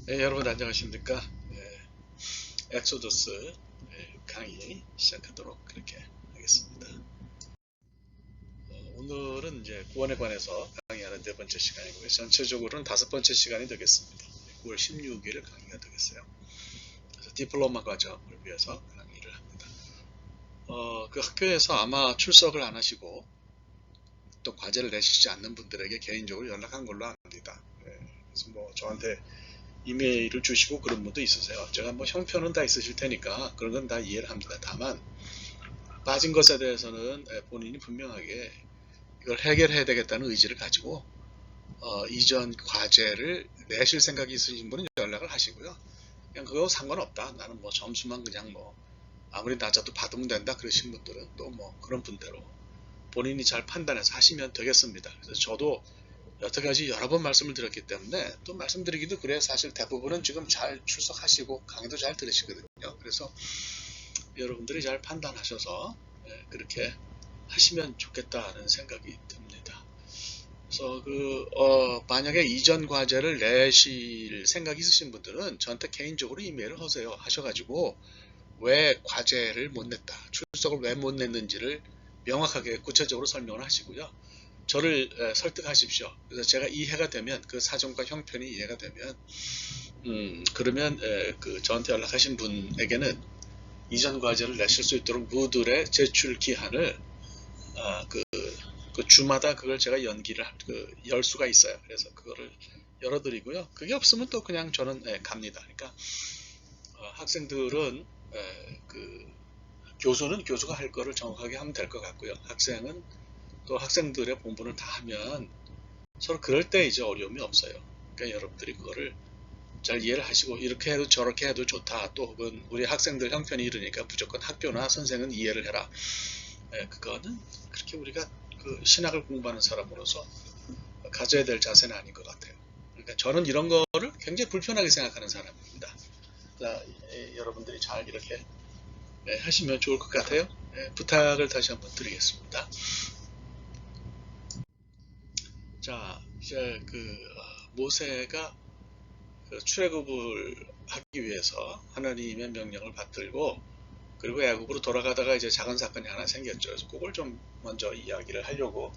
네, 여러분 안녕하십니까? 엑소더스 강의 시작하도록 그렇게 하겠습니다. 오늘은 이제 구원에 관해서 강의하는 네 번째 시간이고요. 전체적으로는 다섯 번째 시간이 되겠습니다. 9월 16일 강의가 되겠어요. 그래서 디플로마 과정을 위해서 강의를 합니다. 그 학교에서 아마 출석을 안 하시고 또 과제를 내시지 않는 분들에게 개인적으로 연락한 걸로 압니다. 그래서 뭐 저한테 이메일을 주시고 그런 분도 있으세요. 제가 뭐 형편은 다 있으실 테니까 그런 건 다 이해를 합니다. 다만 빠진 것에 대해서는 본인이 분명하게 이걸 해결해야 되겠다는 의지를 가지고 이전 과제를 내실 생각이 있으신 분은 연락을 하시고요. 그냥 그거 상관없다. 나는 뭐 점수만 그냥 뭐 아무리 낮아도 받으면 된다. 그러신 분들은 또 뭐 그런 분대로 본인이 잘 판단해서 하시면 되겠습니다. 그래서 저도 여태까지 여러 번 말씀을 드렸기 때문에 또 말씀드리기도 그래. 사실 대부분은 지금 잘 출석하시고 강의도 잘 들으시거든요. 그래서 여러분들이 잘 판단하셔서 그렇게 하시면 좋겠다는 생각이 듭니다. 그래서 만약에 이전 과제를 내실 생각이 있으신 분들은 저한테 개인적으로 이메일을 하셔가지고 왜 과제를 못 냈다, 출석을 왜 못 냈는지를 명확하게 구체적으로 설명을 하시고요. 저를 설득하십시오. 그래서 제가 이해가 되면 그 사정과 형편이 이해가 되면 그러면 저한테 연락하신 분에게는 이전 과제를 내실 수 있도록 무들의 제출 기한을 그 주마다 그걸 제가 열 수가 있어요. 그래서 그거를 열어드리고요. 그게 없으면 또 그냥 저는 갑니다. 그러니까 학생들은 교수는 교수가 할 거를 정확하게 하면 될 것 같고요. 학생은 또 학생들의 본분을 다 하면 서로 그럴 때 이제 어려움이 없어요. 그러니까 여러분들이 그거를 잘 이해를 하시고 이렇게 해도 저렇게 해도 좋다. 또 혹은 우리 학생들 형편이 이러니까 무조건 학교나 선생은 이해를 해라. 그거는 그렇게 우리가 그 신학을 공부하는 사람으로서 가져야 될 자세는 아닌 것 같아요. 그러니까 저는 이런 거를 굉장히 불편하게 생각하는 사람입니다. 여러분들이 잘 이렇게 하시면 좋을 것 같아요. 부탁을 다시 한번 드리겠습니다. 자, 이제 모세가 출애굽을 하기 위해서 하나님의 명령을 받들고 그리고 애굽으로 돌아가다가 이제 작은 사건이 하나 생겼죠. 그래서 그걸 좀 먼저 이야기를 하려고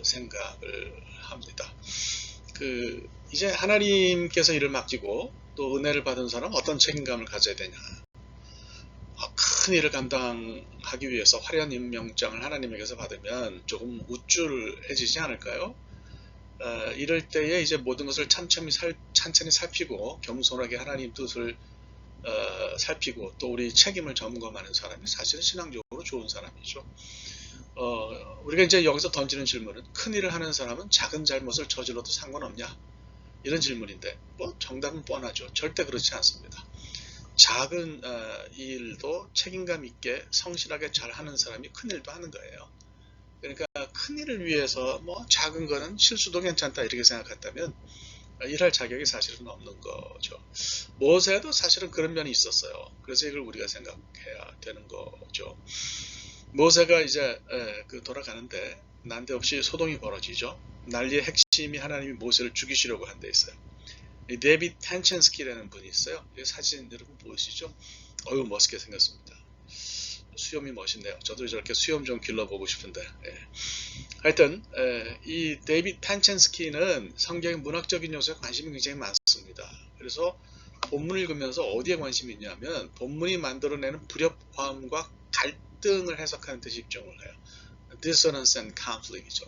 생각을 합니다. 이제 하나님께서 이를 맡기고 또 은혜를 받은 사람은 어떤 책임감을 가져야 되냐. 큰 일을 감당하기 위해서 화려한 임명장을 하나님에게서 받으면 조금 우쭐해지지 않을까요? 이럴 때에 이제 모든 것을 찬찬히 살피고 겸손하게 하나님 뜻을 살피고 또 우리 책임을 점검하는 사람이 사실은 신앙적으로 좋은 사람이죠. 우리가 이제 여기서 던지는 질문은 큰 일을 하는 사람은 작은 잘못을 저질러도 상관없냐? 이런 질문인데 뭐 정답은 뻔하죠. 절대 그렇지 않습니다. 작은 일도 책임감 있게 성실하게 잘 하는 사람이 큰 일도 하는 거예요. 그러니까 큰 일을 위해서 뭐 작은 거는 실수도 괜찮다 이렇게 생각했다면 일할 자격이 사실은 없는 거죠. 모세도 사실은 그런 면이 있었어요. 그래서 이걸 우리가 생각해야 되는 거죠. 모세가 이제 돌아가는데 난데없이 소동이 벌어지죠. 난리의 핵심이 하나님이 모세를 죽이시려고 한 데 있어요. 데빗 탄첸스키라는 분이 있어요. 이 사진 여러분 보시죠. 어유 멋있게 생겼습니다. 수염이 멋있네요. 저도 저렇게 수염 좀 길러보고 싶은데. 하여튼 이 데이빗 탄첸스키는 성경의 문학적인 요소에 관심이 굉장히 많습니다. 그래서 본문을 읽으면서 어디에 관심이 있냐면 본문이 만들어내는 불협화음과 갈등을 해석하는 데 집중을 해요. Dissonance and conflict이죠.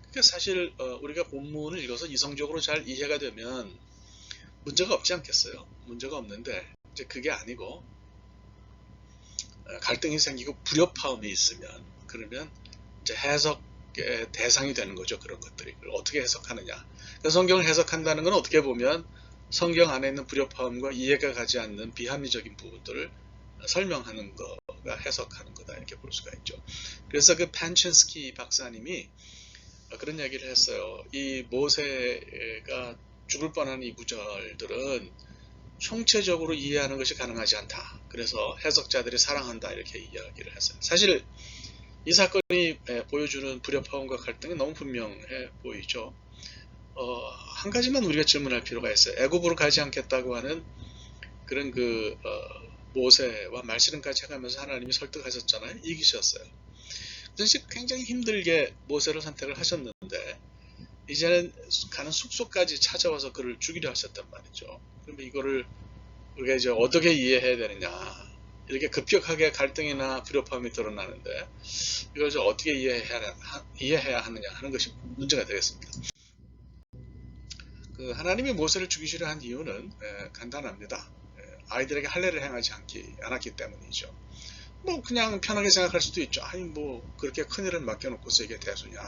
그러니까 사실 우리가 본문을 읽어서 이성적으로 잘 이해가 되면 문제가 없지 않겠어요? 문제가 없는데 이제 그게 아니고 갈등이 생기고 불협화음이 있으면 그러면 이제 해석의 대상이 되는 거죠. 그런 것들이 어떻게 해석하느냐. 성경을 해석한다는 건 어떻게 보면 성경 안에 있는 불협화음과 이해가 가지 않는 비합리적인 부분들을 설명하는 거가 해석하는 거다 이렇게 볼 수가 있죠. 그래서 그 판첸스키 박사님이 그런 얘기를 했어요. 이 모세가 죽을 뻔한 이 구절들은 총체적으로 이해하는 것이 가능하지 않다. 그래서 해석자들이 사랑한다 이렇게 이야기를 했어요. 사실 이 사건이 보여주는 불협화음과 갈등이 너무 분명해 보이죠. 한 가지만 우리가 질문할 필요가 있어요. 애굽으로 가지 않겠다고 하는 그런 모세와 말씨름까지 해가면서 하나님이 설득하셨잖아요. 이기셨어요. 그래서 굉장히 힘들게 모세를 선택을 하셨는데 이제는 가는 숙소까지 찾아와서 그를 죽이려 하셨단 말이죠. 그러면 이거를 우리가 이제 어떻게 이해해야 되느냐, 이렇게 급격하게 갈등이나 불협화음이 드러나는데 이걸 이제 어떻게 이해해야 하느냐 하는 것이 문제가 되겠습니다. 하나님이 모세를 죽이시려 한 이유는 간단합니다. 아이들에게 할례를 행하지 않았기 때문이죠. 뭐 그냥 편하게 생각할 수도 있죠. 아니 뭐 그렇게 큰일을 맡겨놓고서 이게 대수냐,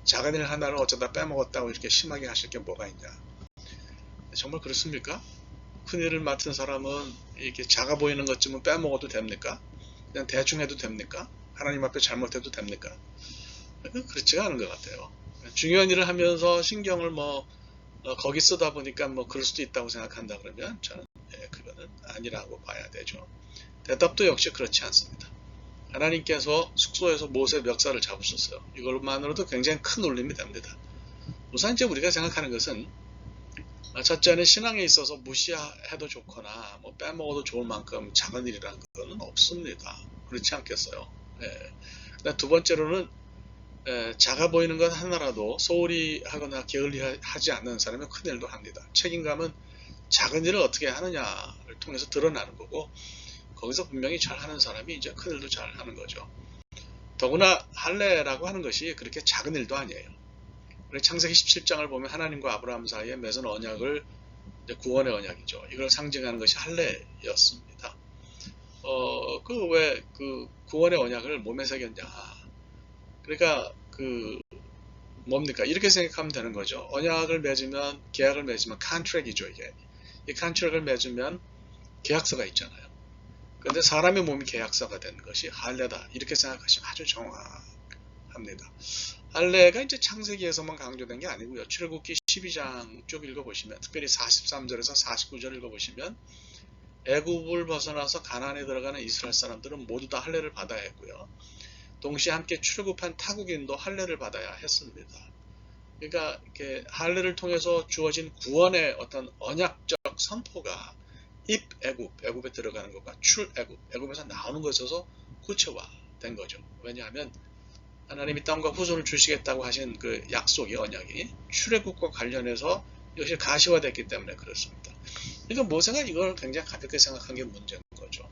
작은 일 하나를 어쩌다 빼먹었다고 이렇게 심하게 하실 게 뭐가 있냐. 정말 그렇습니까? 큰일을 맡은 사람은 이렇게 작아 보이는 것쯤은 빼먹어도 됩니까? 그냥 대충 해도 됩니까? 하나님 앞에 잘못해도 됩니까? 그렇지가 않은 것 같아요. 중요한 일을 하면서 신경을 거기 쓰다 보니까 그럴 수도 있다고 생각한다 그러면 저는 그거는 아니라고 봐야 되죠. 대답도 역시 그렇지 않습니다. 하나님께서 숙소에서 모세 멱살을 잡으셨어요. 이것만으로도 굉장히 큰 울림이 됩니다. 우선 이제 우리가 생각하는 것은 첫째는 신앙에 있어서 무시해도 좋거나 빼먹어도 좋을 만큼 작은 일이라는 것은 없습니다. 그렇지 않겠어요? 두 번째로는 작아 보이는 것 하나라도 소홀히 하거나 게을리하지 않는 사람은 큰 일도 합니다. 책임감은 작은 일을 어떻게 하느냐를 통해서 드러나는 거고 거기서 분명히 잘하는 사람이 이제 큰 일도 잘하는 거죠. 더구나 할례라고 하는 것이 그렇게 작은 일도 아니에요. 창세기 17장을 보면 하나님과 아브라함 사이에 맺은 언약을 구원의 언약이죠. 이걸 상징하는 것이 할례였습니다. 왜 구원의 언약을 몸에 새겼냐? 그러니까 뭡니까? 이렇게 생각하면 되는 거죠. 언약을 맺으면 계약을 맺으면 컨트랙이죠 이게. 이 컨트랙을 맺으면 계약서가 있잖아요. 그런데 사람의 몸이 계약서가 되는 것이 할례다. 이렇게 생각하시면 아주 정확합니다. 할례가 이제 창세기에서만 강조된 게 아니고요. 출애굽기 12장 쭉 읽어보시면 특별히 43절에서 49절 읽어보시면 애굽을 벗어나서 가나안에 들어가는 이스라엘 사람들은 모두 다 할례를 받아야 했고요. 동시에 함께 출애굽한 타국인도 할례를 받아야 했습니다. 그러니까 이렇게 할례를 통해서 주어진 구원의 어떤 언약적 선포가 애굽에 들어가는 것과 애굽에서 나오는 것에서 구체화된 거죠. 왜냐하면 하나님이 땅과 후손을 주시겠다고 하신 그 약속의 언약이 출애굽과 관련해서 이것이 가시화됐기 때문에 그렇습니다. 그러니까 모세가 이걸 굉장히 가볍게 생각한 게 문제인 거죠.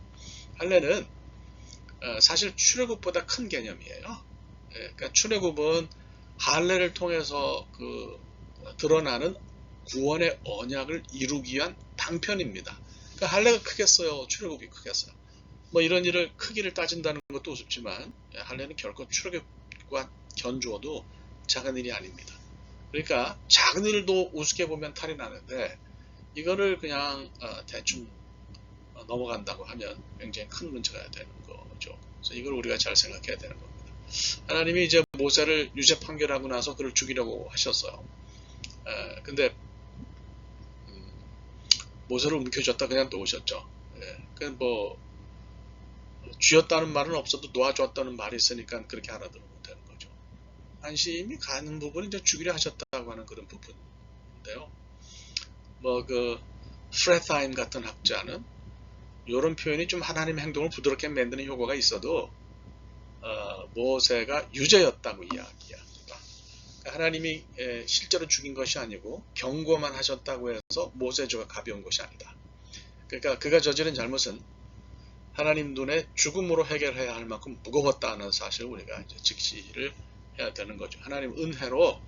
할례는 사실 출애굽보다 큰 개념이에요. 그러니까 출애굽은 할례를 통해서 드러나는 구원의 언약을 이루기 위한 방편입니다. 그러니까 할례가 크겠어요? 출애굽이 크겠어요? 이런 일을 크기를 따진다는 것도 우습지만 할례는 결코 출애굽과 견주어도 작은 일이 아닙니다. 그러니까 작은 일도 우습게 보면 탈이 나는데 이거를 그냥 대충 넘어간다고 하면 굉장히 큰 문제가 되는 거죠. 그래서 이걸 우리가 잘 생각해야 되는 겁니다. 하나님이 이제 모세를 유죄 판결하고 나서 그를 죽이려고 하셨어요. 근데 모세를 움켜쥐었다 그냥 놓으셨죠. 쥐었다는 말은 없어도 놓아줬다는 말이 있으니까 그렇게 알아들으면 되는 거죠. 안심이 가는 부분은 이제 죽이려 하셨다고 하는 그런 부분인데요. 프레타임 같은 학자는 이런 표현이 좀 하나님 행동을 부드럽게 만드는 효과가 있어도 모세가 유죄였다고 이야기합니다. 하나님이 실제로 죽인 것이 아니고 경고만 하셨다고 해서 모세의 죄가 가벼운 것이 아니다. 그러니까 그가 저지른 잘못은 하나님 눈에 죽음으로 해결해야 할 만큼 무거웠다는 사실을 우리가 이제 직시를 해야 되는 거죠. 하나님 은혜로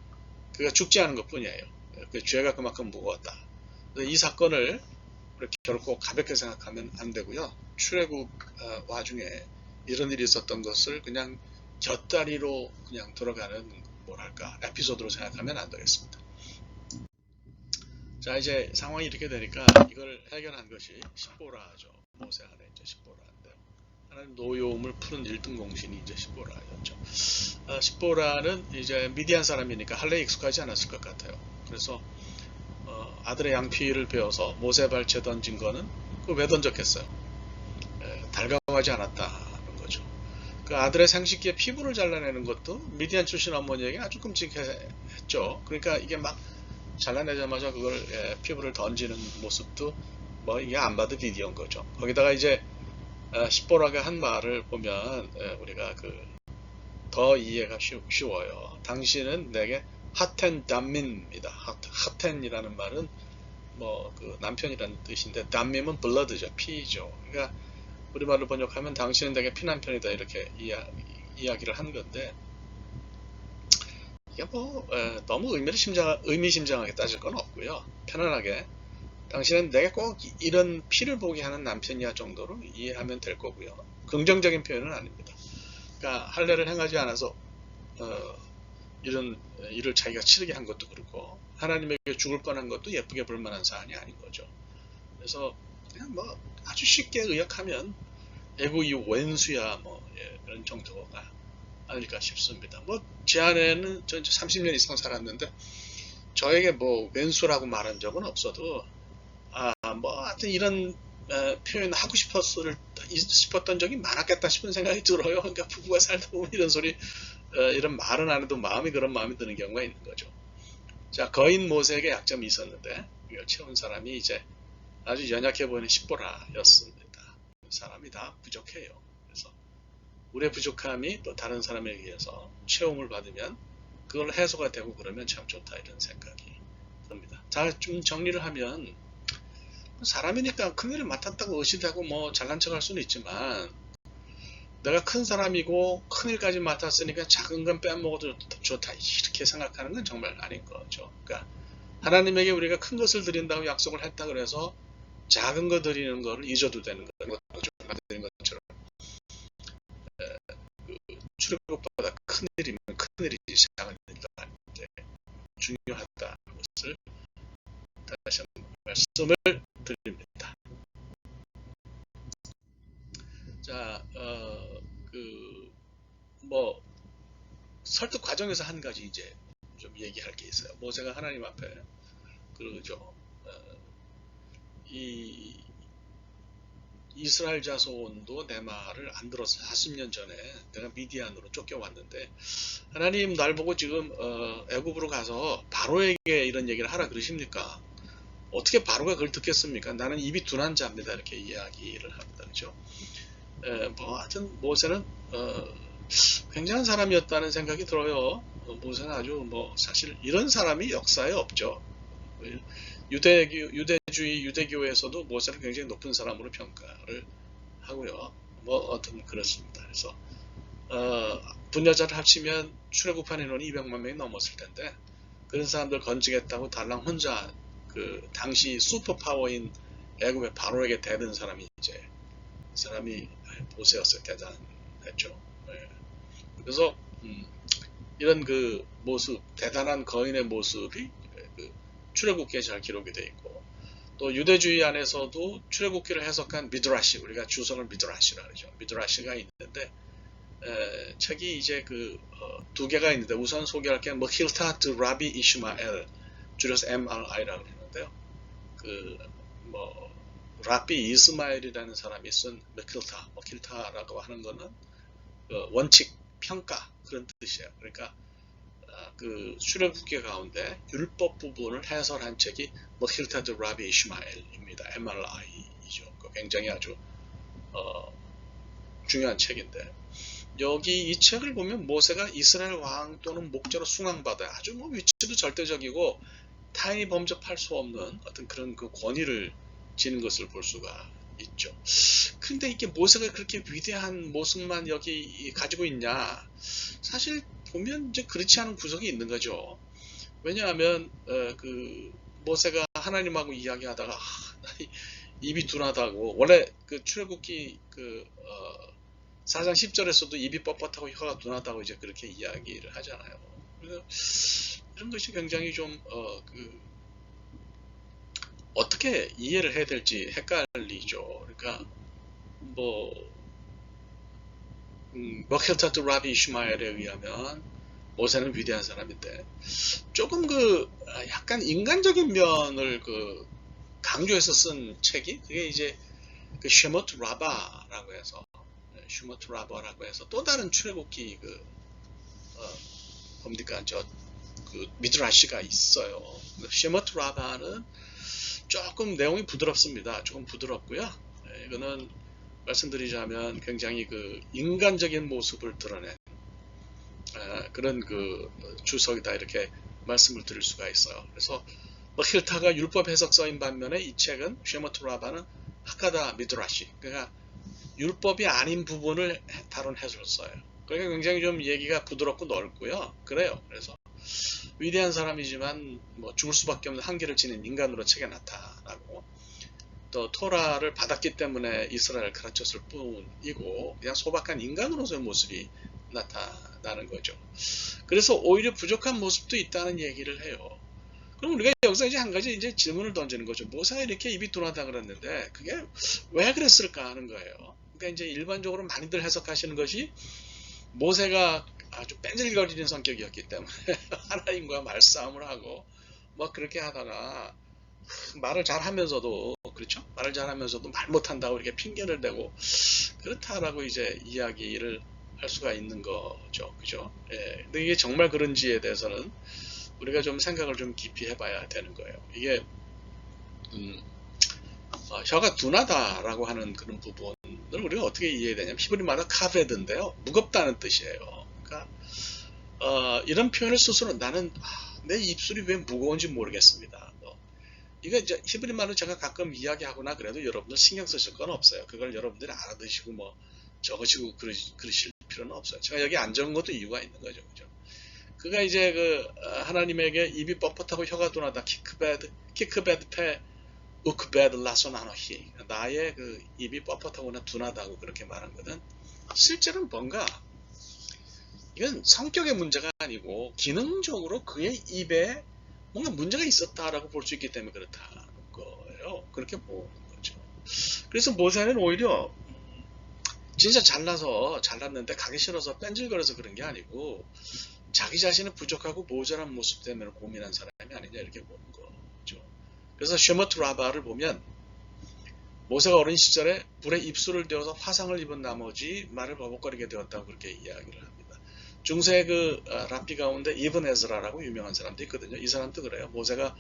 그가 죽지 않은 것뿐이에요. 그 죄가 그만큼 무거웠다. 이 사건을 결코 가볍게 생각하면 안 되고요. 출애굽 와중에 이런 일이 있었던 것을 그냥 곁다리로 그냥 들어가는 에피소드로 생각하면 안 되겠습니다. 자, 이제 상황이 이렇게 되니까 이걸 해결한 것이 십보라죠. 모세 안에 이제 십보라인데 하나님 노여움을 푸는 1등 공신이 이제 십보라였죠. 십보라는 이제 미디안 사람이니까 할례에 익숙하지 않았을 것 같아요. 그래서 아들의 양피를 베어서 모세 발채 던진 거는 왜 던졌겠어요? 달가워하지 않았다는 거죠. 그 아들의 생식기에 피부를 잘라내는 것도 미디안 출신 어머니에게 아주 끔찍했죠. 그러니까 이게 막 잘라내자마자 그걸 피부를 던지는 모습도 뭐 이게 안 봐도 비디오인 거죠. 거기다가 이제 십보라가 한 말을 보면 우리가 더 이해가 쉬워요. 당신은 내게 하텐 담민입니다. 하텐이라는 말은 뭐 남편이라는 뜻인데 담민은 블러드죠, 피죠. 그러니까 우리말로 번역하면 당신은 내게 피남편이다 이렇게 이야기를 한 건데 이게 뭐 너무 의미심장하게 따질 건 없고요. 편안하게 당신은 내게 꼭 이런 피를 보게 하는 남편이야 정도로 이해하면 될 거고요. 긍정적인 표현은 아닙니다. 그러니까 할례를 행하지 않아서 이런 일을 자기가 치르게 한 것도 그렇고 하나님에게 죽을 뻔한 것도 예쁘게 볼 만한 사안이 아닌 거죠. 그래서 그냥 뭐 아주 쉽게 의역하면 에고 이 왼수야 뭐 그런 정도가 아닐까 싶습니다. 뭐 제 아내는 저 30년 이상 살았는데 저에게 뭐 왼수라고 말한 적은 없어도 뭐 하여튼 이런 표현 하고 싶었던 적이 많았겠다 싶은 생각이 들어요. 그러니까 부부가 살다 보면 이런 소리 이런 말은 안 해도 마음이 그런 마음이 드는 경우가 있는 거죠. 자, 거인 모세에게 약점이 있었는데 이걸 채운 사람이 이제 아주 연약해 보이는 십보라였습니다. 사람이 다 부족해요. 그래서 우리의 부족함이 또 다른 사람에 의해서 채움을 받으면 그걸 해소가 되고 그러면 참 좋다 이런 생각이 듭니다. 자, 좀 정리를 하면 사람이니까 큰일을 맡았다고 의심하고 뭐 잘난 척할 수는 있지만 내가 큰 사람이고 큰일까지 맡았으니까 작은 건 빼먹어도 좋다 이렇게 생각하는 건 정말 아닌 거죠. 그러니까 하나님에게 우리가 큰 것을 드린다고 약속을 했다 그래서 작은 거 드리는 거를 잊어도 되는 거죠. 드린 것처럼 출애굽보다 큰 일이면 큰 일이지 작은 일도 아닌데 중요하다는 것을 다시 한번 말씀을 드립니다. 자, 뭐 설득 과정에서 한 가지 이제 좀 얘기할 게 있어요. 모세가 하나님 앞에 그러죠. 이 이스라엘 자손도 내 말을 안 들어서 40년 전에 내가 미디안으로 쫓겨왔는데 하나님 날 보고 지금 애굽으로 가서 바로에게 이런 얘기를 하라 그러십니까? 어떻게 바로가 그걸 듣겠습니까? 나는 입이 둔한 자입니다. 이렇게 이야기를 합니다. 그렇죠? 뭐 하여튼 모세는 굉장한 사람이었다는 생각이 들어요. 모세는 아주 뭐 사실 이런 사람이 역사에 없죠. 유대교에서도 모세를 굉장히 높은 사람으로 평가를 하고요. 뭐 어떤 그렇습니다. 그래서 분야자를 합치면 출애굽한 인원이 200만 명이 넘었을 텐데 그런 사람들 건지겠다고 달랑 혼자 당시 슈퍼파워인 애굽의 바로에게 대든 사람이 이제 그 사람이 모세였어요. 대단했죠. 그래서 이런 모습, 대단한 거인의 모습이 출애굽기에 잘 기록이 되어 있고 또 유대주의 안에서도 출애굽기를 해석한 미드라시, 우리가 주석을 미드라시라 그러죠. 미드라시가 있는데 책이 이제 두 개가 있는데 우선 소개할 게 머힐타트 라비 이슈마엘, 줄여서 MRI라고 그러는데요. 라비 이스마엘이라는 사람이 쓴 머힐타라고 하는 거는 원칙, 평가 그런 뜻이에요. 그러니까 출애굽기 가운데 율법 부분을 해설한 책이 머힐타드 라비 이슈마엘입니다. MRI이죠. 굉장히 아주 중요한 책인데 여기 이 책을 보면 모세가 이스라엘 왕 또는 목자로 숭앙받아야 아주 뭐 위치도 절대적이고 타인이 범접할 수 없는 어떤 그런 권위를 지는 것을 볼 수가 있죠. 근데 이게 모세가 그렇게 위대한 모습만 여기 가지고 있냐? 사실 보면 이제 그렇지 않은 구석이 있는 거죠. 왜냐하면 모세가 하나님하고 이야기하다가 입이 둔하다고 원래 출애굽기 4장 10절에서도 입이 뻣뻣하고 혀가 둔하다고 이제 그렇게 이야기를 하잖아요. 그래서 이런 것이 굉장히 좀 어떻게 이해를 해야 될지 헷갈리죠. 그러니까 머힐타트 라비 이슈마엘에 의하면 모세는 위대한 사람인데 조금 약간 인간적인 면을 강조해서 쓴 책이 그게 이제 쉐모트 라바라고 해서 또 다른 출애굽기 뭡니까 그 미드라시가 있어요. 쉐머트 라바는 조금 내용이 부드럽습니다. 조금 부드럽고요. 이거는 말씀드리자면 굉장히 그 인간적인 모습을 드러낸 그런 그 주석이다 이렇게 말씀을 드릴 수가 있어요. 그래서 뭐 힐타가 율법 해석서인 반면에 이 책은 쉐머트 라바는 하카다 미드라시, 그러니까 율법이 아닌 부분을 다룬 해설서예요. 그러니까 굉장히 좀 얘기가 부드럽고 넓고요. 그래요. 그래서 위대한 사람이지만 뭐 죽을 수밖에 없는 한계를 지닌 인간으로 책에 나타나고, 또 토라를 받았기 때문에 이스라엘을 가르쳤을 뿐이고 그냥 소박한 인간으로서의 모습이 나타나는 거죠. 그래서 오히려 부족한 모습도 있다는 얘기를 해요. 그럼 우리가 여기서 이제 한 가지 이제 질문을 던지는 거죠. 모세가 이렇게 입이 둔하다 그랬는데 그게 왜 그랬을까 하는 거예요. 그러니까 이제 일반적으로 많이들 해석하시는 것이 모세가 아주 뺀질거리는 성격이었기 때문에 하나님과 말싸움을 하고 뭐 그렇게 하다가 말을 잘하면서도, 그렇죠? 말을 잘하면서도 말 못한다고 이렇게 핑계를 대고 그렇다라고 이제 이야기를 할 수가 있는 거죠. 그죠? 예. 근데 이게 정말 그런지에 대해서는 우리가 좀 생각을 좀 깊이 해봐야 되는 거예요. 이게 혀가 둔하다라고 하는 그런 부분을 우리가 어떻게 이해해야 되냐면 히브리말로 카베드인데요. 무겁다는 뜻이에요. 그러니까 이런 표현을 스스로 나는 내 입술이 왜 무거운지 모르겠습니다. 이거 이제 히브리말로 제가 가끔 이야기하거나 그래도 여러분들 신경 쓰실 건 없어요. 그걸 여러분들이 알아두시고 뭐 적으시고 그러실 필요는 없어요. 제가 여기 안 적은 것도 이유가 있는 거죠. 그죠? 그가 이제 그 하나님에게 입이 뻣뻣하고 혀가 둔하다. 키크베드 페 우크베드 라소나노히, 나의 그 입이 뻣뻣하거나 둔하다고 그렇게 말하거든. 실제로는 뭔가 이건 성격의 문제가 아니고 기능적으로 그의 입에 뭔가 문제가 있었다라고 볼 수 있기 때문에 그렇다는 거예요. 그렇게 보는 거죠. 그래서 모세는 오히려 진짜 잘났는데 가기 싫어서 뺀질거려서 그런 게 아니고 자기 자신은 부족하고 모자란 모습 때문에 고민한 사람이 아니냐 이렇게 보는 거죠. 그래서 쉐머트 라바를 보면 모세가 어린 시절에 불에 입술을 대어서 화상을 입은 나머지 말을 버벅거리게 되었다고 그렇게 이야기를 합니다. 중세 그 랍비 가운데 이븐 에즈라라고 유명한 사람도 있거든요. 이 사람도 그래요. 모세가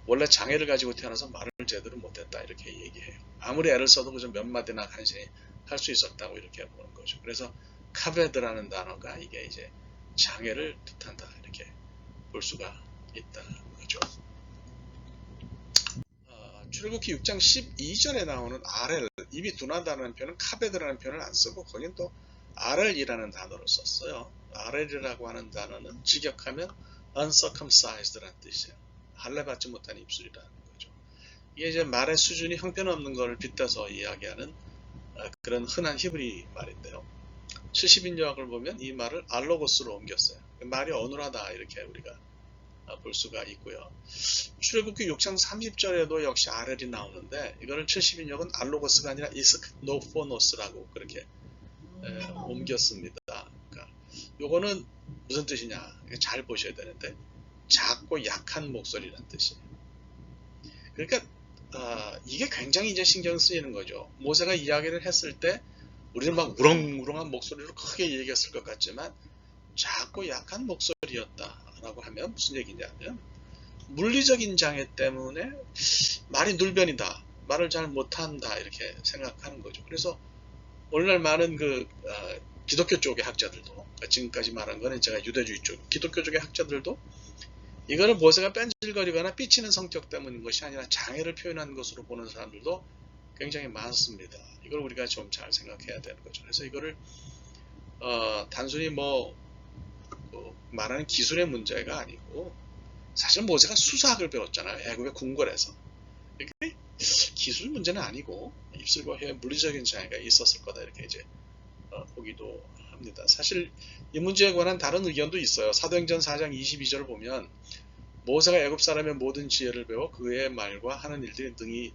원래 장애를 가지고 태어나서 말을 제대로 못했다 이렇게 얘기해요. 아무리 애를 써도 그저 몇 마디나 간신히 할 수 있었다고 이렇게 보는 거죠. 그래서 카베드라는 단어가 이게 이제 장애를 뜻한다 이렇게 볼 수가 있다는 거죠. 출애굽기 6장 12절에 나오는 아렐, 입이 둔하다는 표현은 카베드라는 표현을 안 쓰고 거긴 또 아렐이라는 단어를 썼어요. 아렐이라고 하는 단어는 직역하면 uncircumcised라는 뜻이에요. 할례받지 못한 입술이라는 거죠. 이게 이제 말의 수준이 형편없는 것을 빗대서 이야기하는 그런 흔한 히브리 말인데요. 70인역을 보면 이 말을 알로고스로 옮겼어요. 말이 어눌하다 이렇게 우리가 볼 수가 있고요. 출애굽기 6장 30절에도 역시 아렐이 나오는데 이거는 70인역은 알로고스가 아니라 이스크노포노스라고 그렇게 옮겼습니다. 그러니까 요거는 무슨 뜻이냐 잘 보셔야 되는데 작고 약한 목소리라는 뜻이에요. 그러니까 이게 굉장히 이제 신경 쓰이는 거죠. 모세가 이야기를 했을 때 우리는 막 우렁우렁한 목소리로 크게 얘기했을 것 같지만 작고 약한 목소리였다라고 하면 무슨 얘기냐면 물리적인 장애 때문에 말이 눌변이다, 말을 잘 못한다 이렇게 생각하는 거죠. 그래서 오늘날 많은 그 기독교 쪽의 학자들도, 지금까지 말한 거는 제가 유대주의 쪽 기독교 쪽의 학자들도 이거를 모세가 뺀질거리거나 삐치는 성격 때문인 것이 아니라 장애를 표현한 것으로 보는 사람들도 굉장히 많습니다. 이걸 우리가 좀 잘 생각해야 되는 거죠. 그래서 이거를 단순히 뭐 말하는 기술의 문제가 아니고 사실 모세가 수사학을 배웠잖아요. 애굽의 궁궐에서. 그러니까 기술 문제는 아니고 입술과 혀에 물리적인 장애가 있었을 거다 이렇게 이제 보기도 합니다. 사실 이 문제에 관한 다른 의견도 있어요. 사도행전 4장 22절을 보면 모세가 애굽 사람의 모든 지혜를 배워 그의 말과 하는 일들이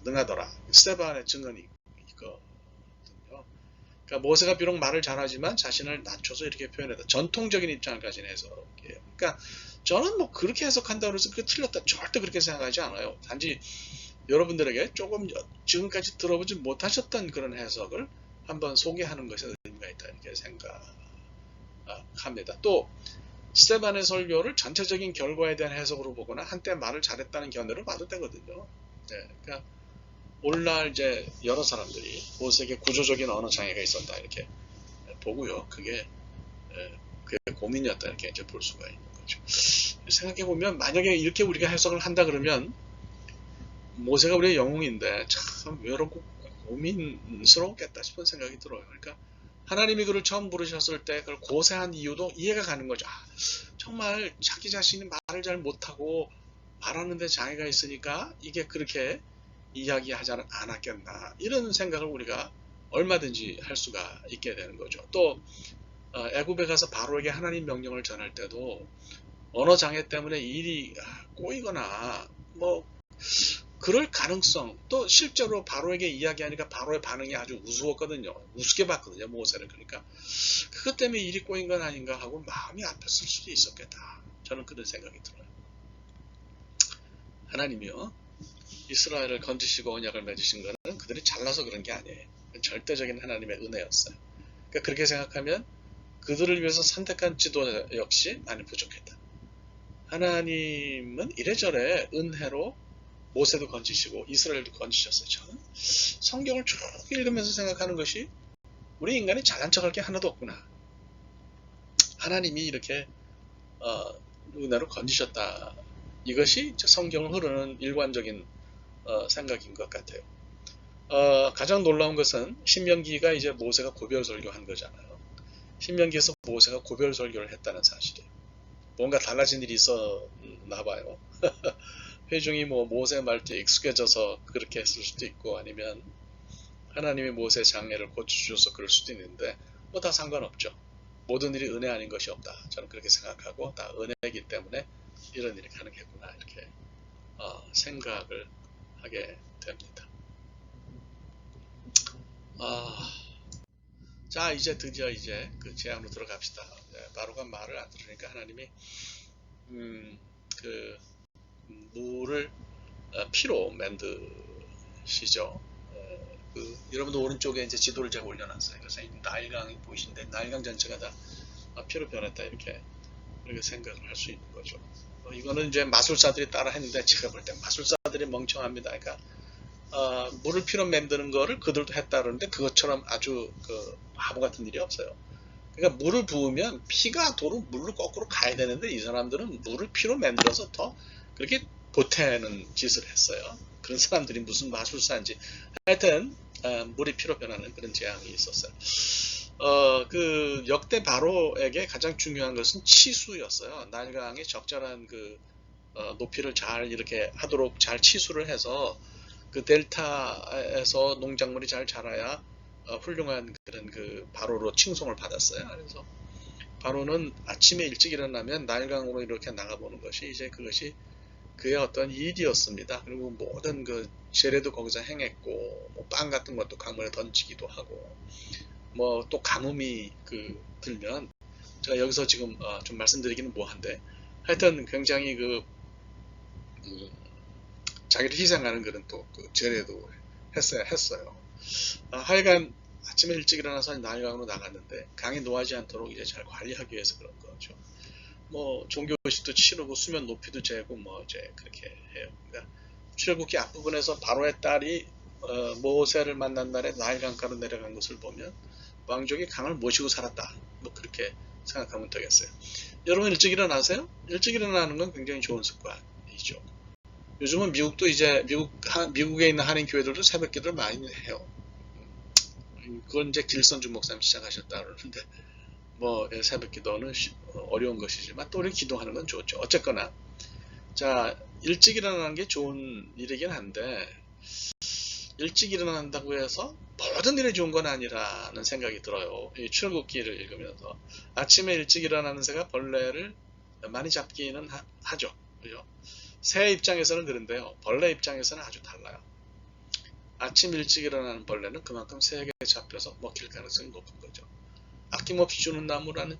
능하더라. 스데반의 증언이 있거든요. 그러니까 모세가 비록 말을 잘하지만 자신을 낮춰서 이렇게 표현했다. 전통적인 입장을 가진 해석이에요. 그러니까 저는 뭐 그렇게 해석한다고 해서 그게 틀렸다 절대 그렇게 생각하지 않아요. 단지 여러분들에게 조금 지금까지 들어보지 못하셨던 그런 해석을 한번 소개하는 것에 의미가 있다 이렇게 생각합니다. 또 스테반의 설교를 전체적인 결과에 대한 해석으로 보거나 한때 말을 잘했다는 견해로 봐도 되거든요. 네, 그러니까 오늘날 이제 여러 사람들이 모세에게 구조적인 언어 장애가 있었다 이렇게 보고요. 그게 고민이었다 이렇게 이제 볼 수가 있는 거죠. 생각해 보면 만약에 이렇게 우리가 해석을 한다 그러면 모세가 우리의 영웅인데 참 외롭고 고민스러웠겠다 싶은 생각이 들어요. 그러니까 하나님이 그를 처음 부르셨을 때 그걸 고세한 이유도 이해가 가는 거죠. 정말 자기 자신이 말을 잘 못하고 말하는 데 장애가 있으니까 이게 그렇게 이야기하지 않았겠나 이런 생각을 우리가 얼마든지 할 수가 있게 되는 거죠. 또 애굽에 가서 바로에게 하나님 명령을 전할 때도 언어 장애 때문에 일이 꼬이거나 뭐 그럴 가능성, 또 실제로 바로에게 이야기하니까 바로의 반응이 아주 우스웠거든요. 우습게 봤거든요, 모세를. 그러니까 그것 때문에 일이 꼬인 건 아닌가 하고 마음이 아팠을 수도 있었겠다. 저는 그런 생각이 들어요. 하나님이요, 이스라엘을 건지시고 언약을 맺으신 것은 그들이 잘나서 그런 게 아니에요. 절대적인 하나님의 은혜였어요. 그러니까 그렇게 생각하면 그들을 위해서 선택한 지도 역시 나는 부족했다. 하나님은 이래저래 은혜로 모세도 건지시고 이스라엘도 건지셨어요. 저는 성경을 쭉 읽으면서 생각하는 것이 우리 인간이 잘난 척할 게 하나도 없구나. 하나님이 이렇게 은혜로 건지셨다. 이것이 성경을 흐르는 일관적인 생각인 것 같아요. 가장 놀라운 것은 신명기가 이제 모세가 고별설교한 거잖아요. 신명기에서 모세가 고별설교를 했다는 사실이에요. 뭔가 달라진 일이 있었나 봐요. 회중이 뭐 모세 말투에 익숙해져서 그렇게 했을 수도 있고 아니면 하나님이 모세 장애를 고쳐주셔서 그럴 수도 있는데 뭐 다 상관없죠. 모든 일이 은혜 아닌 것이 없다. 저는 그렇게 생각하고 다 은혜이기 때문에 이런 일이 가능했구나 이렇게 생각을 하게 됩니다. 자 이제 드디어 이제 그 제안으로 들어갑시다. 바로가 말을 안 들으니까 하나님이 그 물을 피로 만드시죠. 여러분도 오른쪽에 이제 지도를 제가 올려놨어요. 그래서 나일강이 보이신데 나일강 전체가 다 피로 변했다 이렇게 생각을 할 수 있는 거죠. 이거는 이제 마술사들이 따라 했는데 제가 볼 때 마술사들이 멍청합니다. 그러니까 물을 피로 만드는 거를 그들도 했다 그러는데 그것처럼 아주 바보 같은 일이 없어요. 그러니까 물을 부으면 피가 도로 물로 거꾸로 가야 되는데 이 사람들은 물을 피로 만들어서 더 그렇게 보태는 짓을 했어요. 그런 사람들이 무슨 마술사인지 하여튼 물이 피로 변하는 그런 재앙이 있었어요. 그 역대 바로에게 가장 중요한 것은 치수였어요. 나일강의 적절한 높이를 잘 이렇게 하도록 잘 치수를 해서 그 델타에서 농작물이 잘 자라야 훌륭한 그런 바로로 칭송을 받았어요. 그래서 바로는 아침에 일찍 일어나면 나일강으로 이렇게 나가보는 것이 이제 그것이 그의 어떤 일이었습니다. 그리고 모든 재래도 거기서 행했고 빵 같은 것도 강물에 던지기도 하고 뭐 또 가뭄이 들면 제가 여기서 지금 좀 말씀드리기는 뭐한데 하여튼 굉장히 자기를 희생하는 그런 또 재래도 했어요. 하여간 아침에 일찍 일어나서 나일강으로 나갔는데 강이 노하지 않도록 이제 잘 관리하기 위해서 그런 거죠. 뭐 종교의식도 치르고 수면 높이도 재고 뭐 이제 그렇게 해요. 그러니까 출애굽기 앞부분에서 바로의 딸이 모세를 만난 날에 나일강가로 내려간 것을 보면 왕족이 강을 모시고 살았다. 뭐 그렇게 생각하면 되겠어요. 여러분 일찍 일어나세요? 일찍 일어나는 건 굉장히 좋은 습관이죠. 요즘은 미국도 이제 미국에 있는 한인 교회들도 새벽 기도를 많이 해요. 그건 이제 길선주 목사님 시작하셨다 그러는데 뭐 새벽 기도는 어려운 것이지만 또 우리 기도하는 건 좋죠. 어쨌거나 자 일찍 일어나는 게 좋은 일이긴 한데 일찍 일어난다고 해서 모든 일이 좋은 건 아니라는 생각이 들어요. 이 출애굽기를 읽으면서 아침에 일찍 일어나는 새가 벌레를 많이 잡기는 하죠. 그죠? 새 입장에서는 그런데요. 벌레 입장에서는 아주 달라요. 아침 일찍 일어나는 벌레는 그만큼 새에게 잡혀서 먹힐 가능성이 높은 거죠. 아낌없이 주는 나무라는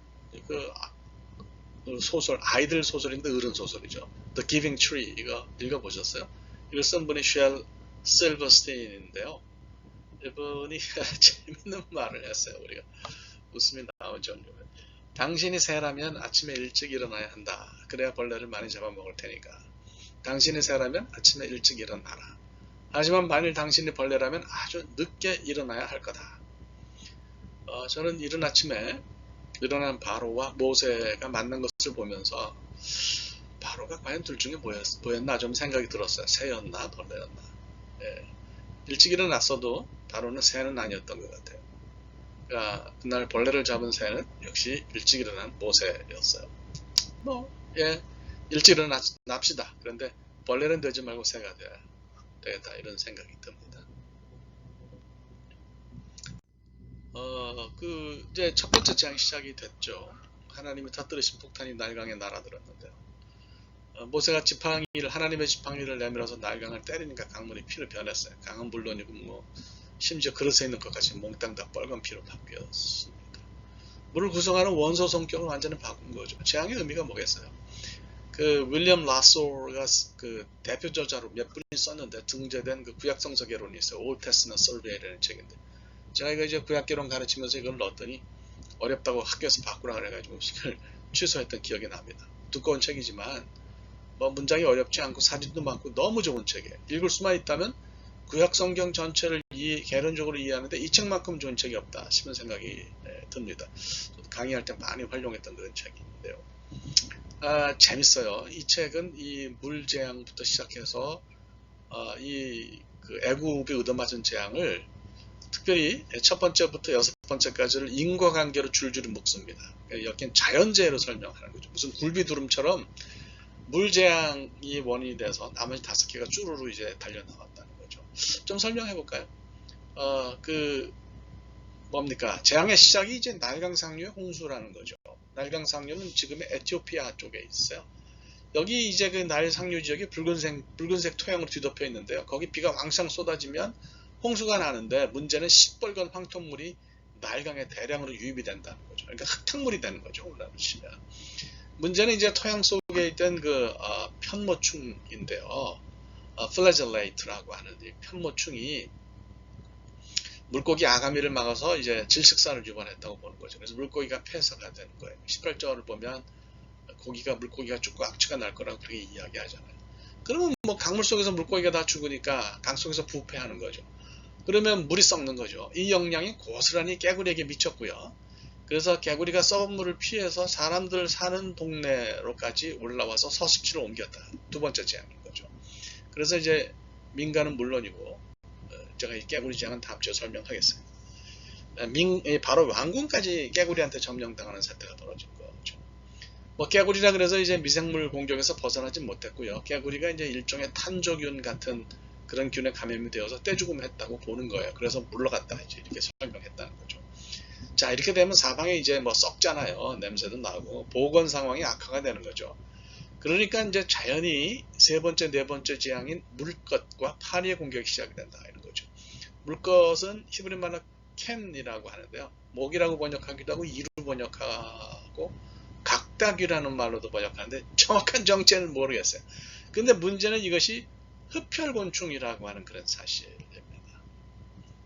소설, 아이들 소설인데 어른 소설이죠. The Giving Tree 이거 읽어보셨어요? 이걸 쓴 분이 쉘 실버스테인인데요. 이분이 재밌는 말을 했어요. 우리가 웃음이 나오죠. 당신이 새라면 아침에 일찍 일어나야 한다. 그래야 벌레를 많이 잡아먹을 테니까. 당신이 새라면 아침에 일찍 일어나라. 하지만 만일 당신이 벌레라면 아주 늦게 일어나야 할 거다. 저는 이른 아침에 일어난 바로와 모세가 만난 것을 보면서 바로가 과연 둘 중에 뭐였나 좀 생각이 들었어요. 새였나 벌레였나. 예. 일찍 일어났어도 바로는 새는 아니었던 것 같아요. 그러니까 그날 벌레를 잡은 새는 역시 일찍 일어난 모세였어요. 예, 일찍 일어납시다. 그런데 벌레는 되지 말고 새가 돼야 되겠다 이런 생각이 듭니다. 이제 첫 번째 재앙이 시작이 됐죠. 하나님이 터뜨리신 폭탄이 날강에 날아들었는데요. 모세가 하나님의 지팡이를 내밀어서 날강을 때리니까 강물이 피를 변했어요. 강은 물론이고 심지어 그릇에 있는 것까지 몽땅 다 빨간 피로 바뀌었습니다. 물을 구성하는 원소 성격을 완전히 바꾼 거죠. 재앙의 의미가 뭐겠어요? 윌리엄 라소가 대표 저자로 몇 분이 썼는데 등재된 구약 성서 개론이 있어요. Old Testament Survey라는 책인데 제가 이제 구약 개론 가르치면서 이걸 넣었더니 어렵다고 학교에서 바꾸라 그래가지고 이걸 취소했던 기억이 납니다. 두꺼운 책이지만 문장이 어렵지 않고 사진도 많고 너무 좋은 책이에요. 읽을 수만 있다면 구약 성경 전체를 개론적으로 이해하는데 이 책만큼 좋은 책이 없다 싶은 생각이 듭니다. 저도 강의할 때 많이 활용했던 그런 책인데요. 재밌어요. 이 책은 이 물재앙부터 시작해서 애굽이 얻어맞은 재앙을 특별히 첫 번째부터 여섯 번째까지를 인과관계로 줄줄이 묶습니다. 여긴 자연재해로 설명하는 거죠. 무슨 굴비두름처럼 물재앙이 원인이 돼서 나머지 5개가 쭈루루 이제 달려나왔다는 거죠. 좀 설명해 볼까요? 뭡니까? 재앙의 시작이 이제 날강상류의 홍수라는 거죠. 날강상류는 지금의 에티오피아 쪽에 있어요. 여기 이제 날상류 지역이 붉은색 토양으로 뒤덮여 있는데요. 거기 비가 왕창 쏟아지면 홍수가 나는데 문제는 시뻘건 황토물이 날강에 대량으로 유입이 된다는 거죠. 그러니까 흙탕물이 되는 거죠. 오늘날로 치면. 문제는 이제 토양 속에 있던 편모충인데요. 플래젤레이트라고 하는 이 편모충이 물고기 아가미를 막아서 이제 질식사를 유발했다고 보는 거죠. 그래서 물고기가 폐사가 되는 거예요. 18절을 보면 물고기가 죽고 악취가 날 거라고 그렇게 이야기하잖아요. 그러면 강물 속에서 물고기가 다 죽으니까 강 속에서 부패하는 거죠. 그러면 물이 썩는 거죠. 이 영향이 고스란히 개구리에게 미쳤고요. 그래서 개구리가 썩은 물을 피해서 사람들 사는 동네로까지 올라와서 서식지로 옮겼다. 두 번째 재앙인 거죠. 그래서 이제 민가는 물론이고 제가 이 개구리 재앙은 다음 주에 설명하겠어요. 바로 왕궁까지 개구리한테 점령당하는 사태가 벌어진 거죠. 개구리라 그래서 이제 미생물 공격에서 벗어나지 못했고요. 개구리가 이제 일종의 탄저균 같은 그런 균에 감염이 되어서 떼죽음했다고 보는 거예요. 그래서 물러갔다 이제 이렇게 설명했다는 거죠. 자, 이렇게 되면 사방에 이제 썩잖아요. 냄새도 나고 보건 상황이 악화가 되는 거죠. 그러니까 이제 자연히 세 번째, 네 번째 재앙인 물것과 파리의 공격이 시작이 된다 이런 거죠. 물것은 히브리 말로 캔이라고 하는데요. 목이라고 번역하기도 하고 이루 번역하고 각닭이라는 말로도 번역하는데 정확한 정체는 모르겠어요. 근데 문제는 이것이 흡혈곤충이라고 하는 그런 사실입니다.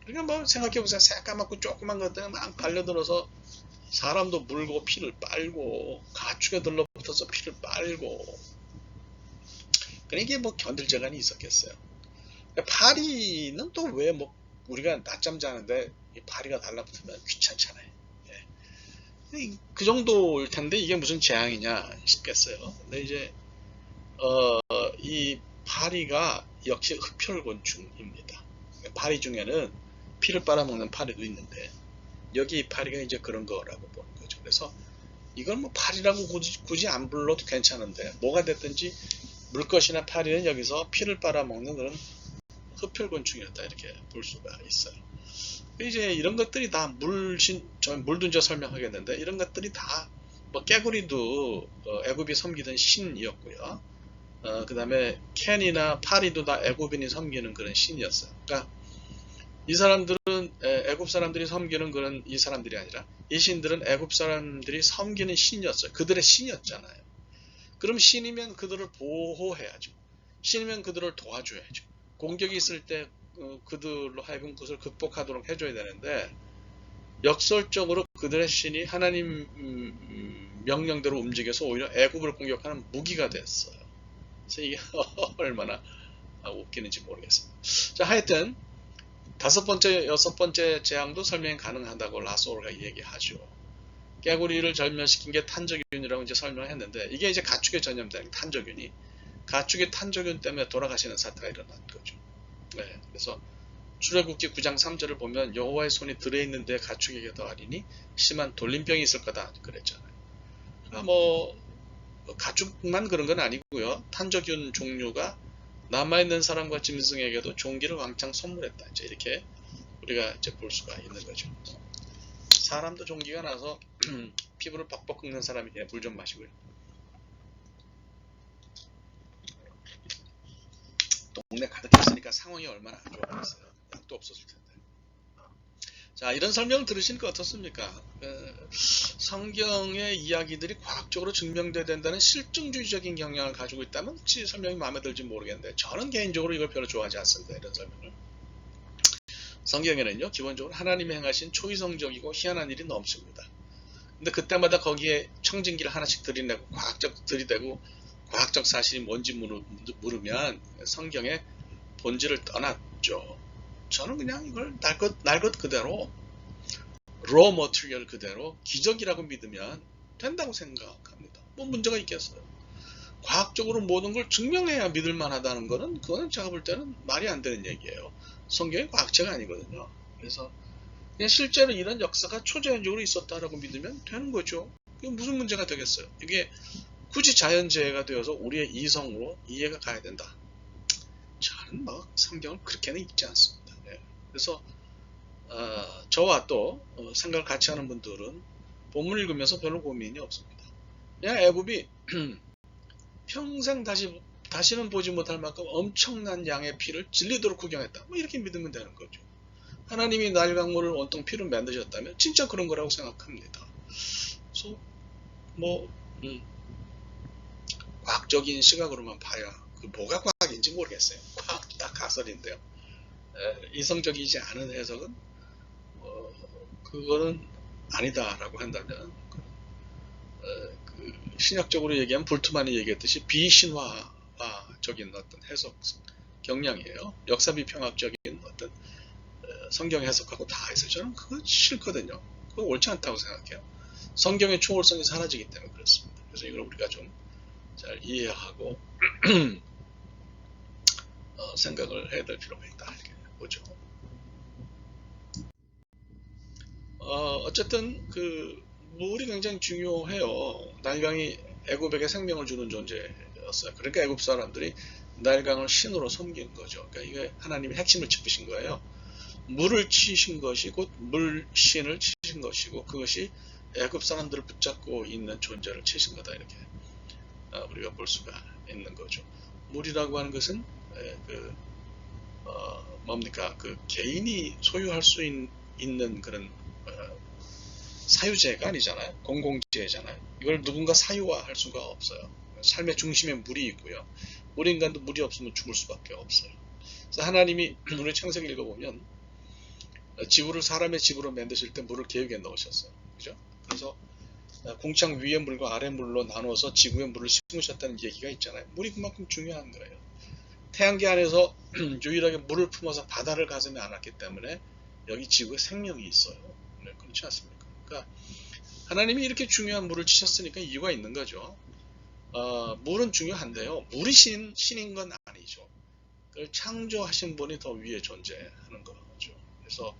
그러니까 생각해보세요. 새까맣고 조그만 것들이 막 달려들어서 사람도 물고 피를 빨고 가축에 들러붙어서 피를 빨고 그러니까 이게 견딜재간이 있었겠어요. 파리는 또 왜 우리가 낮잠 자는데 이 파리가 달라붙으면 귀찮잖아요. 예. 그 정도일 텐데 이게 무슨 재앙이냐 싶겠어요. 근데 이제 이 파리가 역시 흡혈곤충입니다. 파리 중에는 피를 빨아먹는 파리도 있는데 여기 이 파리가 이제 그런 거라고 보는 거죠. 그래서 이걸 파리라고 굳이 안 불러도 괜찮은데 뭐가 됐든지 물것이나 파리는 여기서 피를 빨아먹는 그런 흡혈곤충이었다 이렇게 볼 수가 있어요. 이제 이런 것들이 다 물둔저 설명하겠는데 이런 것들이 다 깨구리도 애굽이 섬기던 신이었고요. 그 다음에 캔이나 파리도 다 애굽인이 섬기는 그런 신이었어요. 그러니까 이 사람들은 애굽 사람들이 섬기는 그런 이 사람들이 아니라 이 신들은 애굽 사람들이 섬기는 신이었어요. 그들의 신이었잖아요. 그럼 신이면 그들을 보호해야죠. 신이면 그들을 도와줘야죠. 공격이 있을 때 그들로 하여금 그것을 극복하도록 해줘야 되는데 역설적으로 그들의 신이 하나님 명령대로 움직여서 오히려 애굽을 공격하는 무기가 됐어요. 그래서 이게 얼마나 웃기는지 모르겠습니다. 자, 하여튼 다섯 번째, 여섯 번째 재앙도 설명이 가능하다고 라소르가 얘기하죠. 깨구리를 절멸시킨 게 탄저균이라고 이제 설명했는데, 이게 이제 가축에 전염된 탄저균이 가축의 탄저균 때문에 돌아가시는 사태가 일어난 거죠. 네, 그래서 출애굽기 9장 3절을 보면 여호와의 손이 들어있는데 가축에게 더하리니 심한 돌림병이 있을 거다 그랬잖아요. 그러니까 뭐 가축만 그런 건 아니고요. 탄저균 종류가 남아있는 사람과 짐승에게도 종기를 왕창 선물했다. 이제 이렇게 우리가 이제 볼 수가 있는 거죠. 사람도 종기가 나서 피부를 벅벅 긁는 사람이 물 좀 마시고요. 동네 가득했으니까 상황이 얼마나 안 좋았겠어요. 약도 없었을 텐데. 자, 이런 설명을 들으시니까 어떻습니까? 성경의 이야기들이 과학적으로 증명돼야 된다는 실증주의적인 경향을 가지고 있다면 혹시 설명이 마음에 들지 모르겠는데, 저는 개인적으로 이걸 별로 좋아하지 않습니다. 이런 설명을. 성경에는요, 기본적으로 하나님이 행하신 초이성적이고 희한한 일이 넘칩니다. 근데 그때마다 거기에 청진기를 하나씩 들이대고 과학적 사실이 뭔지 물으면 성경의 본질을 떠났죠. 저는 그냥 이걸 날 것 그대로 raw material 그대로 기적이라고 믿으면 된다고 생각합니다. 뭐 문제가 있겠어요. 과학적으로 모든 걸 증명해야 믿을 만하다는 거는 그거는 제가 볼 때는 말이 안 되는 얘기예요. 성경이 과학체가 아니거든요. 그래서 그냥 실제로 이런 역사가 초자연적으로 있었다라고 믿으면 되는 거죠. 그게 무슨 문제가 되겠어요. 이게 굳이 자연재해가 되어서 우리의 이성으로 이해가 가야 된다. 저는 뭐 성경을 그렇게는 읽지 않습니다. 네. 그래서 저와 또 생각을 같이 하는 분들은 본문 읽으면서 별로 고민이 없습니다. 그냥 애굽이 평생 다시는 보지 못할 만큼 엄청난 양의 피를 질리도록 구경했다. 뭐 이렇게 믿으면 되는 거죠. 하나님이 날강물을 온통 피로 만드셨다면 진짜 그런 거라고 생각합니다. 그래서 뭐 과학적인 시각으로만 봐야 그 뭐가 과학인지 모르겠어요. 과학도 다 가설인데요. 이성적이지 않은 해석은 그거는 아니다라고 한다면 그 신학적으로 얘기하면 볼트만이 얘기했듯이 비신화적인 어떤 해석 경향이에요. 역사 비평학적인 어떤 성경 해석하고 다 해서 저는 그거 싫거든요. 그거 옳지 않다고 생각해요. 성경의 초월성이 사라지기 때문에 그렇습니다. 그래서 이걸 우리가 좀 잘 이해하고 생각을 해야 될 필요가 있다 이렇게 보죠. 어쨌든 그 물이 굉장히 중요해요. 날강이 애굽에게 생명을 주는 존재였어요. 그러니까 애굽 사람들이 날강을 신으로 섬긴 거죠. 그러니까 이게 하나님의 핵심을 짚으신 거예요. 물을 치신 것이 곧 물신을 치신 것이고 그것이 애굽 사람들을 붙잡고 있는 존재를 치신 거다 이렇게 우리가 볼 수가 있는 거죠. 물이라고 하는 것은 뭡니까 그 개인이 소유할 수 있는 그런 사유재가 아니잖아요. 공공재잖아요. 이걸 누군가 사유화할 수가 없어요. 삶의 중심에 물이 있고요. 우리 인간도 물이 없으면 죽을 수밖에 없어요. 그래서 하나님이 우리 창세기 읽어보면 지구를 사람의 집으로 만드실 때 물을 계획에 넣으셨어요. 그죠? 그래서 궁창 위의 물과 아래 물로 나눠서 지구에 물을 심으셨다는 얘기가 있잖아요. 물이 그만큼 중요한 거예요. 태양계 안에서 유일하게 물을 품어서 바다를 가슴에 안았기 때문에 여기 지구에 생명이 있어요. 네, 그렇지 않습니까? 그러니까 하나님이 이렇게 중요한 물을 치셨으니까 이유가 있는 거죠. 물은 중요한데요. 물이 신인 건 아니죠. 그걸 창조하신 분이 더 위에 존재하는 거죠. 그래서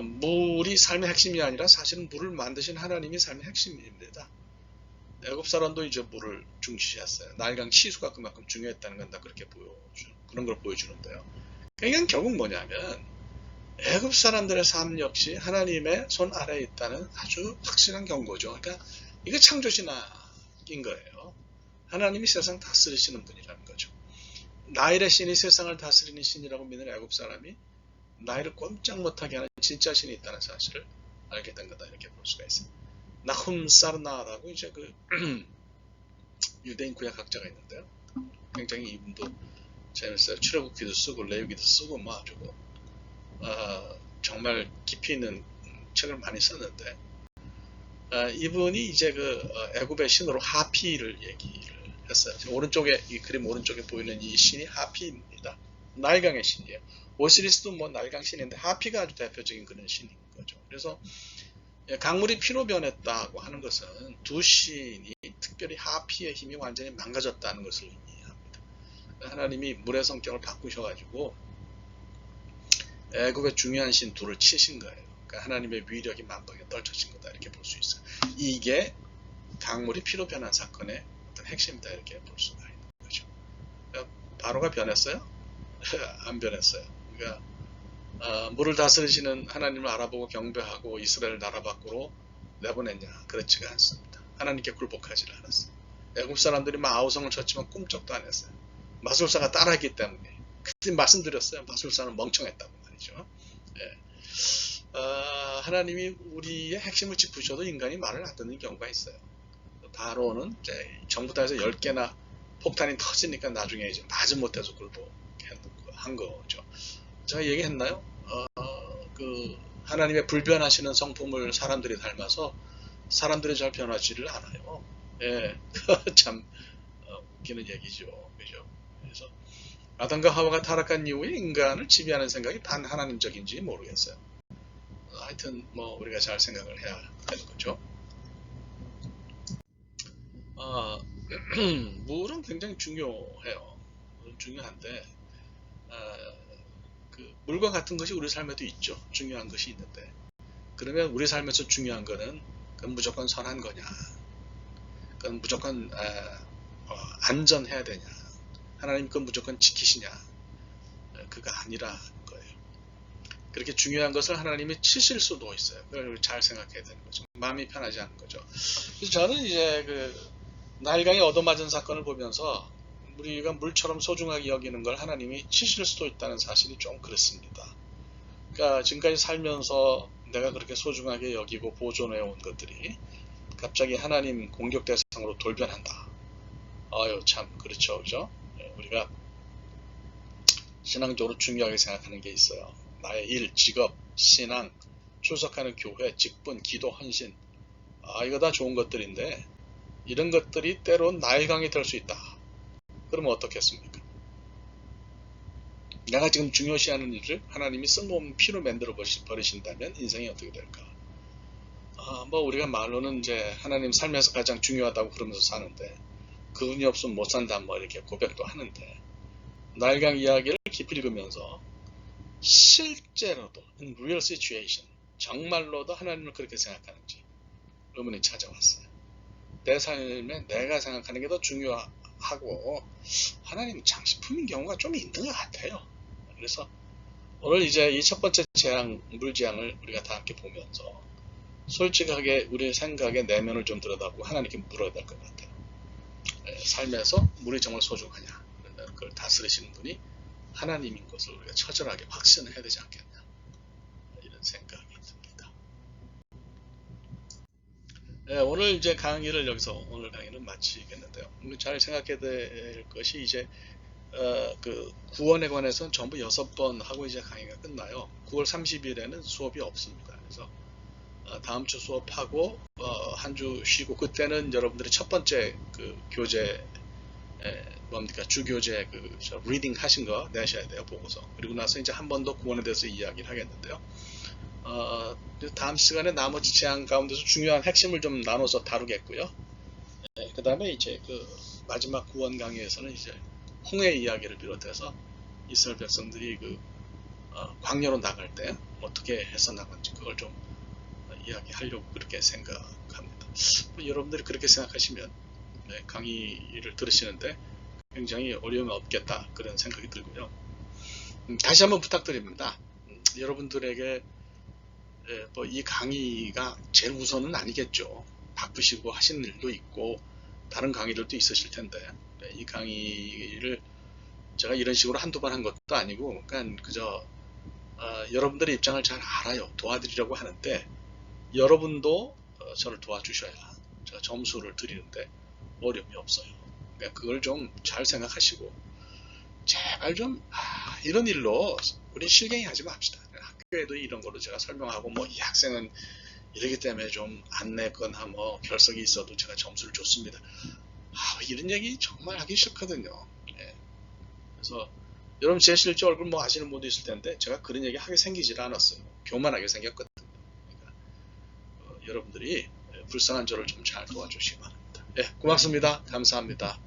물이 삶의 핵심이 아니라 사실은 물을 만드신 하나님이 삶의 핵심입니다. 애굽 사람도 이제 물을 중시했어요. 날강 치수가 그만큼 중요했다는 건 다 그렇게 그런 걸 보여주는데요. 그러니까 결국 뭐냐면 애굽 사람들의 삶 역시 하나님의 손 아래에 있다는 아주 확실한 경고죠. 그러니까 이게 창조신학인 거예요. 하나님이 세상 다스리시는 분이라는 거죠. 나일의 신이 세상을 다스리는 신이라고 믿는 애굽 사람이 나일을 꼼짝 못하게 하는 진짜 신이 있다는 사실을 알게 된 거다 이렇게 볼 수가 있습니다. 나훔 사르나라고 이제 그 유대인 구약학자가 있는데요. 굉장히 이분도 재밌어요. 출애굽기도 쓰고 레위기도 쓰고 뭐 아주 정말 깊이 있는 책을 많이 썼는데 이분이 이제 애굽의 신으로 하피를 얘기를 했어요. 오른쪽에 이 그림 오른쪽에 보이는 이 신이 하피입니다. 나일강의 신이에요. 오시리스도 뭐 나일강 신인데 하피가 아주 대표적인 그런 신인 거죠. 그래서 강물이 피로 변했다고 하는 것은 두 신이 특별히 하피의 힘이 완전히 망가졌다는 것을 의미합니다. 하나님이 물의 성격을 바꾸셔가지고 애굽의 중요한 신 둘을 치신 거예요. 그러니까 하나님의 위력이 만방에 떨쳐진 거다 이렇게 볼 수 있어요. 이게 강물이 피로 변한 사건의 어떤 핵심이다 이렇게 볼 수가 있는 거죠. 바로가 변했어요? 안 변했어요. 그러니까 물을 다스리시는 하나님을 알아보고 경배하고 이스라엘 나라 밖으로 내보냈냐? 그렇지가 않습니다. 하나님께 굴복하지 않았어요. 애굽 사람들이 막 아우성을 쳤지만 꿈쩍도 안 했어요. 마술사가 따라했기 때문에. 그때 말씀드렸어요. 마술사는 멍청했다고 말이죠. 하나님이 우리의 핵심을 짚으셔도 인간이 말을 안 듣는 경우가 있어요. 바로는 이제 전부 다 해서 10개나 폭탄이 터지니까 나중에 이제 맞은 못해서 굴복한 거죠. 제가 얘기했나요? 하나님의 불변하시는 성품을 사람들이 닮아서 사람들이 잘 변하지를 않아요. 예, 참 웃기는 얘기죠. 그죠? 그래서 아담과 하와가 타락한 이후에 인간을 지배하는 생각이 반하나님적인지 모르겠어요. 하여튼 뭐 우리가 잘 생각을 해야 되는 거죠. 물은 굉장히 중요해요. 물은 중요한데 물과 같은 것이 우리 삶에도 있죠. 중요한 것이 있는데 그러면 우리 삶에서 중요한 거는 그건 무조건 선한 거냐, 그건 무조건 안전해야 되냐, 하나님 그건 무조건 지키시냐, 그가 아니라는 거예요. 그렇게 중요한 것을 하나님이 치실 수도 있어요. 그걸 잘 생각해야 되는 거죠. 마음이 편하지 않은 거죠. 그래서 저는 이제 나일강에 얻어맞은 사건을 보면서 우리가 물처럼 소중하게 여기는 걸 하나님이 치실 수도 있다는 사실이 좀 그렇습니다. 그러니까 지금까지 살면서 내가 그렇게 소중하게 여기고 보존해 온 것들이 갑자기 하나님 공격 대상으로 돌변한다. 아유 참 그렇죠, 그죠? 우리가 신앙적으로 중요하게 생각하는 게 있어요. 나의 일, 직업, 신앙, 출석하는 교회, 직분, 기도, 헌신. 이거 다 좋은 것들인데 이런 것들이 때론 나일강이 될 수 있다. 그러면 어떻겠습니까? 내가 지금 중요시하는 일을 하나님이 쓸모없는 피로 만들어 버리신다면 인생이 어떻게 될까? 뭐 우리가 말로는 이제 하나님 삶에서 가장 중요하다고 그러면서 사는데 그분이 없으면 못 산다 뭐 이렇게 고백도 하는데 나일강 이야기를 깊이 읽으면서 실제로도 in real situation 정말로도 하나님을 그렇게 생각하는지 의문이 찾아왔어요. 내 삶에 내가 생각하는 게 더 중요하고 하나님 장식품인 경우가 좀 있는 것 같아요. 그래서 오늘 이제 이 첫 번째 재앙, 물재앙을 우리가 다 함께 보면서 솔직하게 우리의 생각의 내면을 좀 들여다보고 하나님께 물어야 될 것 같아요. 삶에서 물이 정말 소중하냐? 그러면 그걸 다스리시는 분이 하나님인 것을 우리가 처절하게 확신해야 되지 않겠냐? 이런 생각이 듭니다. 오늘 이제 강의를 여기서 오늘 강의는 마치겠는데요. 잘 생각해야 될 것이 이제 구원에 관해서는 전부 6번 하고 이제 강의가 끝나요. 9월 30일에는 수업이 없습니다. 그래서 다음 주 수업하고 한 주 쉬고 그때는 여러분들이 첫 번째 교재 뭡니까 주교재 리딩 하신 거 내셔야 돼요. 보고서. 그리고 나서 이제 한 번 더 구원에 대해서 이야기를 하겠는데요. 다음 시간에 나머지 재앙 가운데서 중요한 핵심을 좀 나눠서 다루겠고요. 그 다음에 이제 마지막 구원 강의에서는 이제 홍해 이야기를 비롯해서 이스라엘 백성들이 광야로 나갈 때 어떻게 해서 나간지 그걸 좀 이야기하려고 그렇게 생각합니다. 여러분들이 그렇게 생각하시면 강의를 들으시는데 굉장히 어려움이 없겠다 그런 생각이 들고요. 다시 한번 부탁드립니다. 여러분들에게 뭐 이 강의가 제일 우선은 아니겠죠. 바쁘시고 하시는 일도 있고 다른 강의들도 있으실 텐데 이 강의를 제가 이런 식으로 한두 번 한 것도 아니고 그러니까 그저 여러분들의 입장을 잘 알아요. 도와드리려고 하는데 여러분도 저를 도와주셔야 제가 점수를 드리는데 어려움이 없어요. 그러니까 그걸 좀 잘 생각하시고 제발 좀 이런 일로 우리 실갱이 하지 맙시다. 학교에도 이런 거로 제가 설명하고 뭐 이 학생은 이러기 때문에 좀 안 냈거나 뭐 결석이 있어도 제가 점수를 줬습니다. 이런 얘기 정말 하기 싫거든요. 예. 그래서 여러분 제 실제 얼굴 뭐 아시는 분도 있을 텐데 제가 그런 얘기 하게 생기질 않았어요. 교만하게 생겼거든요. 그러니까 여러분들이 불쌍한 저를 좀 잘 도와주시기 바랍니다. 예, 고맙습니다. 감사합니다.